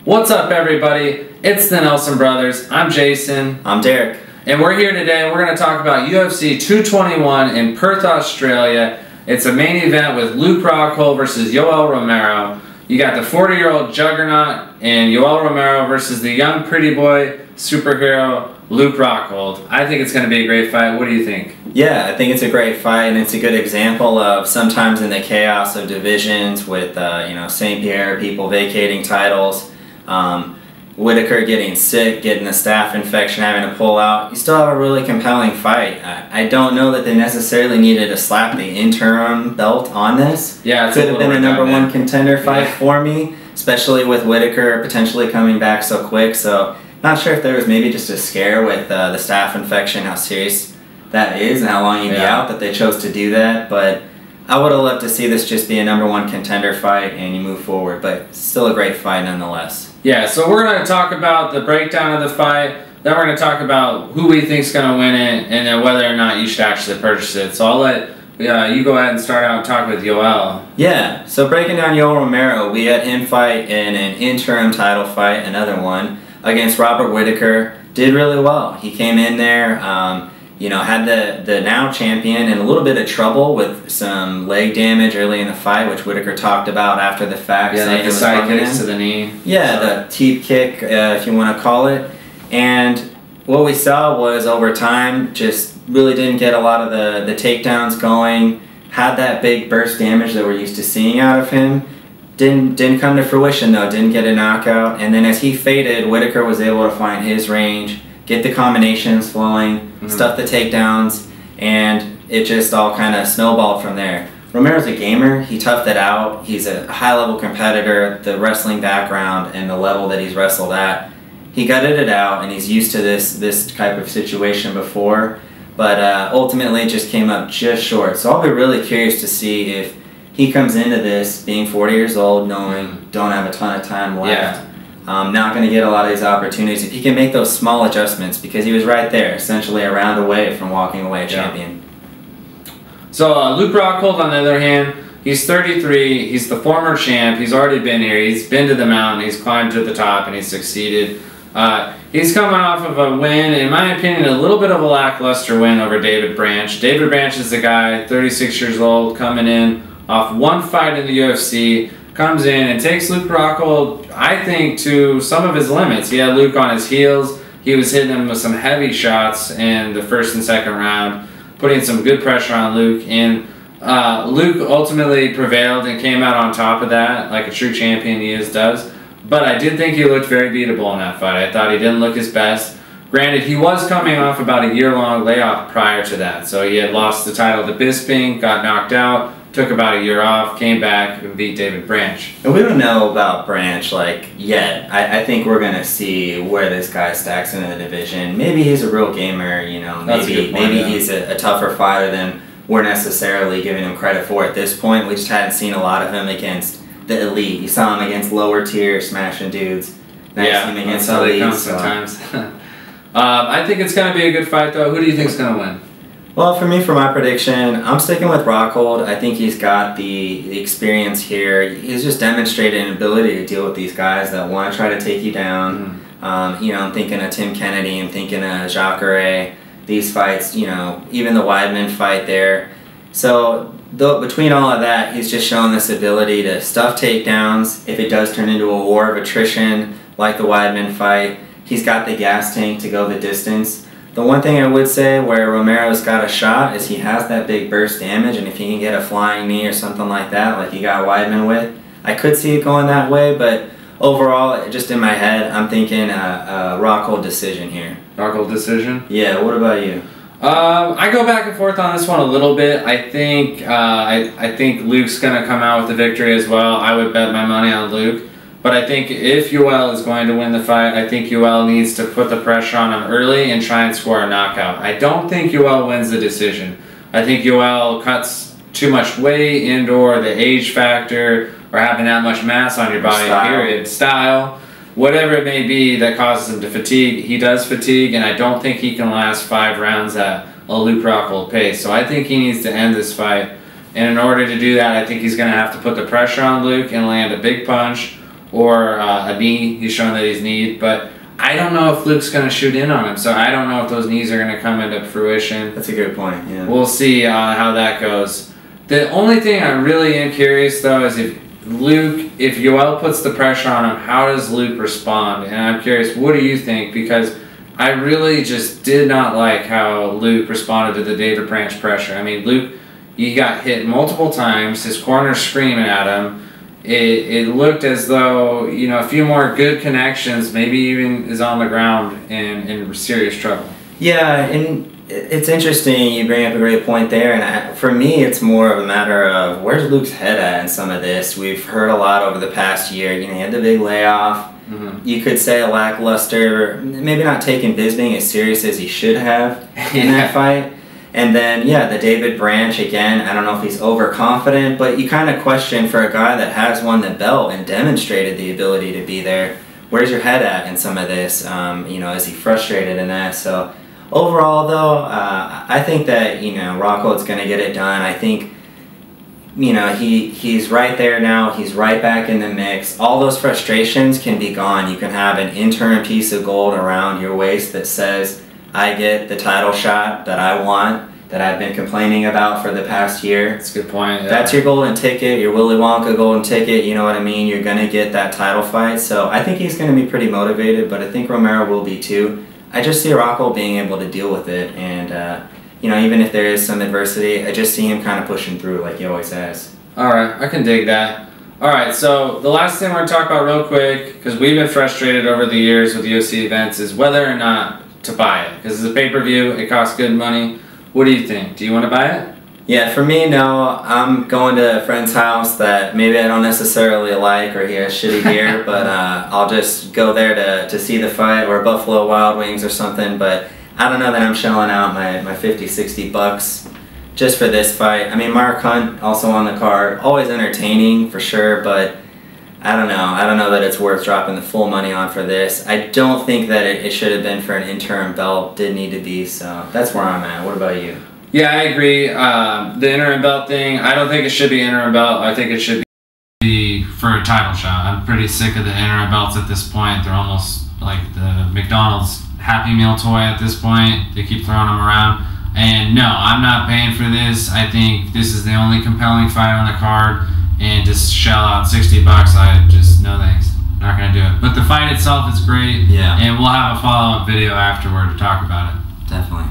What's up, everybody? It's the Nelson Brothers. I'm Jason. I'm Derek. And we're here today and we're going to talk about UFC 221 in Perth, Australia. It's a main event with Luke Rockhold versus Yoel Romero. You got the 40-year-old juggernaut and Yoel Romero versus the young pretty boy superhero Luke Rockhold. I think it's going to be a great fight. What do you think? Yeah, I think it's a great fight, and it's a good example of sometimes in the chaos of divisions with St. Pierre, people vacating titles, Whitaker getting sick, getting the staph infection, having to pull out. You still have a really compelling fight. I don't know that they necessarily needed to slap the interim belt on this. Yeah, it could have been a #1 contender fight for me, especially with Whitaker potentially coming back so quick. So not sure if there was maybe just a scare with the staph infection, how serious that is and how long you'd be out, that they chose to do that. But I would have loved to see this just be a #1 contender fight and you move forward, but still a great fight nonetheless. Yeah, so we're going to talk about the breakdown of the fight, then we're going to talk about who we think is going to win it, and then whether or not you should actually purchase it. So I'll let you go ahead and start out and talk with Yoel. Yeah, so breaking down Yoel Romero, we had him fight in an interim title fight, another one, against Robert Whitaker. Did really well. He came in there, had the now champion in a little bit of trouble with some leg damage early in the fight, which Whitaker talked about after the fact. Yeah, like the side kicks to the knee. Yeah, the teep kick, if you want to call it. And what we saw was over time, just really didn't get a lot of the takedowns going. Had that big burst damage that we're used to seeing out of him. Didn't come to fruition though, didn't get a knockout. And then as he faded, Whitaker was able to find his range, get the combinations flowing, stuff the takedowns, and it just all kind of snowballed from there. Romero's a gamer, he toughed it out, he's a high-level competitor, the wrestling background and the level that he's wrestled at, he gutted it out and he's used to this type of situation before, but ultimately it just came up just short. So I'll be really curious to see if he comes into this being 40 years old, knowing don't have a ton of time left. Not going to get a lot of these opportunities. If he can make those small adjustments, because he was right there, essentially a round away from walking away champion. So Luke Rockhold, on the other hand, he's 33, he's the former champ, he's already been here, he's been to the mountain, he's climbed to the top, and he's succeeded. He's coming off of a win, in my opinion, a little bit of a lackluster win over David Branch. David Branch is the guy, 36 years old, coming in off one fight in the UFC, comes in and takes Luke Rockhold, I think, to some of his limits. He had Luke on his heels. He was hitting him with some heavy shots in the first and second round, putting some good pressure on Luke. And Luke ultimately prevailed and came out on top of that, like a true champion he does. But I did think he looked very beatable in that fight. I thought he didn't look his best. Granted, he was coming off about a year-long layoff prior to that. So he had lost the title to Bisping, got knocked out, took about a year off, came back, and beat David Branch. And we don't know about Branch, yet. I think we're going to see where this guy stacks into the division. Maybe he's a real gamer, maybe he's a tougher fighter than we're necessarily giving him credit for at this point. We just hadn't seen a lot of him against the elite. You saw him against lower tier, smashing dudes. Now you see him against that's how they elite, come sometimes. I think it's going to be a good fight, though. Who do you think is going to win? Well, for my prediction, I'm sticking with Rockhold. I think he's got the experience here. He's just demonstrated an ability to deal with these guys that want to try to take you down. I'm thinking of Tim Kennedy, I'm thinking of Jacare. These fights, even the Weidman fight there. So between all of that, he's just shown this ability to stuff takedowns. If it does turn into a war of attrition, like the Weidman fight, he's got the gas tank to go the distance. The one thing I would say where Romero's got a shot is he has that big burst damage, and if he can get a flying knee or something like that, like he got Weidman with, I could see it going that way, but overall, just in my head, I'm thinking a Rockhold decision here. Rockhold decision? Yeah, what about you? I go back and forth on this one a little bit. I think I think Luke's going to come out with the victory as well. I would bet my money on Luke. But I think if Yoel is going to win the fight, I think Yoel needs to put the pressure on him early and try and score a knockout. I don't think Yoel wins the decision. I think Yoel cuts too much weight and/or the age factor or having that much mass on your body, period. Style. Whatever it may be that causes him to fatigue, he does fatigue, and I don't think he can last 5 rounds at a Luke Rockhold pace. So I think he needs to end this fight. And in order to do that, I think he's going to have to put the pressure on Luke and land a big punch or a knee. He's shown that he's kneed, but I don't know if Luke's going to shoot in on him, so I don't know if those knees are going to come into fruition. That's a good point, yeah. We'll see how that goes. The only thing I really am curious, though, is if Yoel puts the pressure on him, how does Luke respond? And I'm curious, what do you think? Because I really just did not like how Luke responded to the David Branch pressure. I mean, Luke, he got hit multiple times. His corner's screaming at him. It looked as though, you know, a few more good connections, maybe even is on the ground and in serious trouble. Yeah, and it's interesting. You bring up a great point there. And for me, it's more of a matter of where's Luke's head at in some of this. We've heard a lot over the past year. You know, he had the big layoff. Mm-hmm. You could say a lackluster, maybe not taking Bisping as serious as he should have in that fight. And then, yeah, the David Branch, again, I don't know if he's overconfident, but you kind of question for a guy that has won the belt and demonstrated the ability to be there, where's your head at in some of this? You know, is he frustrated in that? So overall, though, I think that, you know, Rockhold's going to get it done. I think, you know, he's right there now. He's right back in the mix. All those frustrations can be gone. You can have an interim piece of gold around your waist that says, I get the title shot that I want, that I've been complaining about for the past year. That's a good point. Yeah. That's your golden ticket, your Willy Wonka golden ticket, you know what I mean? You're going to get that title fight. So I think he's going to be pretty motivated, but I think Romero will be too. I just see Rockhold being able to deal with it. And, you know, even if there is some adversity, I just see him kind of pushing through like he always has. All right, I can dig that. All right, so the last thing we're going to talk about real quick, because we've been frustrated over the years with UFC events, is whether or not to buy it. Because it's a pay-per-view, it costs good money. What do you think? Do you want to buy it? Yeah, for me, no. I'm going to a friend's house that maybe I don't necessarily like, or he has shitty gear, but I'll just go there to see the fight, or Buffalo Wild Wings or something. But I don't know that I'm shelling out my 50, 60 bucks just for this fight. I mean, Mark Hunt also on the card, always entertaining for sure, but I don't know. I don't know that it's worth dropping the full money on for this. I don't think that it should have been for an interim belt. Did need to be, so that's where I'm at. What about you? Yeah, I agree. The interim belt thing, I don't think it should be interim belt. I think it should be for a title shot. I'm pretty sick of the interim belts at this point. They're almost like the McDonald's Happy Meal toy at this point. They keep throwing them around. And no, I'm not paying for this. I think this is the only compelling fight on the card. And just shell out 60 bucks, I just, no thanks. Not going to do it. But the fight itself is great. Yeah. And we'll have a follow-up video afterward to talk about it. Definitely.